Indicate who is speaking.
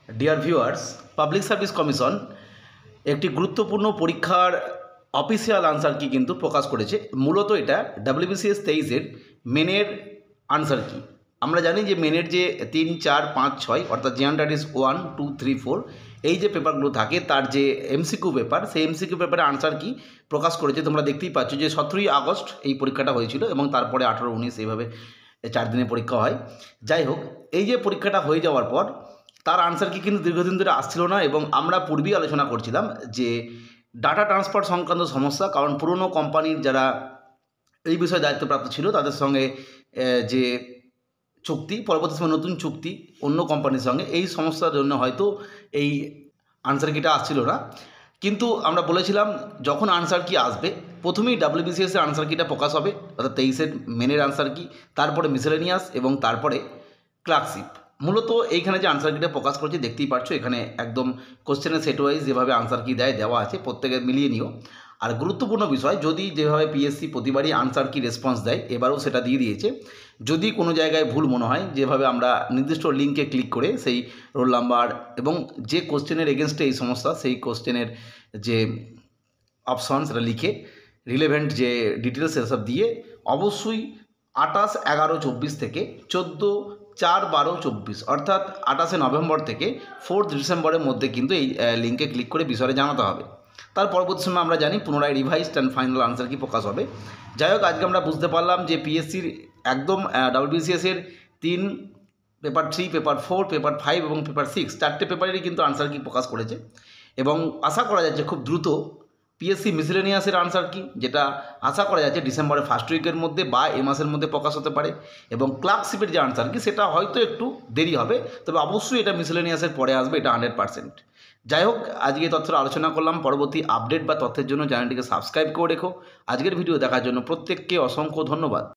Speaker 1: Dear viewers, public service commission একটি গুরুত্বপূর্ণ পরীক্ষার অফিসিয়াল আনসার কি কিন্তু প্রকাশ করেছে। মূলত এটা ডাব্লিউবিসিএস 23-এর মেনের আনসার কি। আমরা জানি যে মেনের যে 3, 4, 5, 6 অর্থাৎ জেনারেল 1, 2, 3, 4 এই যে পেপারগুলো থাকে তার যে এমসিকিউ পেপার, সেই এমসিকিউ পেপারে আনসার কি প্রকাশ করেছে। তোমরা দেখতেই পাচ্ছ যে 17ই আগস্ট এই পরীক্ষাটা হয়েছিল এবং তারপরে 18, 19 এইভাবে 4 দিনের পরীক্ষা হয়। যাই হোক, এই যে পরীক্ষাটা হয়ে যাওয়ার পর তার আনসার কি কিন্তু দীর্ঘদিন ধরে আসছিল না এবং আমরা পূর্বেই আলোচনা করছিলাম যে ডাটা ট্রান্সফার সংক্রান্ত সমস্যা। কারণ পুরনো কোম্পানির যারা এই বিষয়ে দায়িত্বপ্রাপ্ত ছিল তাদের সঙ্গে যে চুক্তি, পরবর্তী সময় নতুন চুক্তি অন্য কোম্পানির সঙ্গে, এই সমস্যার জন্য হয়তো এই আনসার কিটা আসছিল না। কিন্তু আমরা বলেছিলাম যখন আনসার কি আসবে প্রথমেই ডাব্লিউবিসিএসের আনসার কিটা প্রকাশ হবে, অর্থাৎ 23-এর মেনের আনসার কি, তারপরে মিসেলেনিয়াস এবং তারপরে ক্লার্কশিপ। মূলত এইখানে যে আনসার কিটা প্রকাশ করেছে দেখতেই পাচ্ছ, এখানে একদম কোশ্চেনের সেট ওয়াইজ যেভাবে আনসার কি দেওয়া আছে প্রত্যেকে মিলিয়ে নিও। আর গুরুত্বপূর্ণ বিষয়, যদি যেভাবে পিএসসি প্রতিবারই আনসার কি রেসপন্স দেয় এবারেও সেটা দিয়ে দিয়েছে। যদি কোনো জায়গায় ভুল মনে হয়, যেভাবে আমরা নির্দিষ্ট লিঙ্কে ক্লিক করে সেই রোল নাম্বার এবং যে কোশ্চেনের এগেনস্টে এই সমস্যা সেই কোশ্চেনের যে অপশন সেটা লিখে রিলেভেন্ট যে ডিটেলস সেসব দিয়ে অবশ্যই 28/11/24 থেকে 14/4/12/24 অর্থাৎ 28শে নভেম্বর থেকে 4th ডিসেম্বরের মধ্যে কিন্তু এই লিঙ্কে ক্লিক করে বিষয়ে জানাতে হবে। তার পরবর্তী সময় আমরা জানি পুনরায় রিভাইজড অ্যান্ড ফাইনাল আনসার কি প্রকাশ হবে। যাই হোক, আজকে আমরা বুঝতে পারলাম যে পিএসসির একদম ডাব্লিউবিসিএসের 3, পেপার 3, পেপার 4, পেপার 5 এবং পেপার 6 চারটে পেপারেরই কিন্তু আনসার কি প্রকাশ করেছে এবং আশা করা যাচ্ছে খুব দ্রুত পিএসসি মিসেলেনিয়াসের আনসার কি, যেটা আশা করা যাচ্ছে ডিসেম্বরের ফার্স্ট উইকের মধ্যে বা এ মাসের মধ্যে প্রকাশ হতে পারে। এবং ক্লার্কশিপের যে আনসার কি সেটা হয়তো একটু দেরি হবে, তবে অবশ্যই এটা মিসেলেনিয়াসের পরে আসবে, এটা 100%। যাই হোক, আজকে তথ্যের আলোচনা করলাম। পরবর্তী আপডেট বা তথ্যের জন্য চ্যানেলটিকে সাবস্ক্রাইব করে রেখো। আজকের ভিডিও দেখার জন্য প্রত্যেককে অসংখ্য ধন্যবাদ।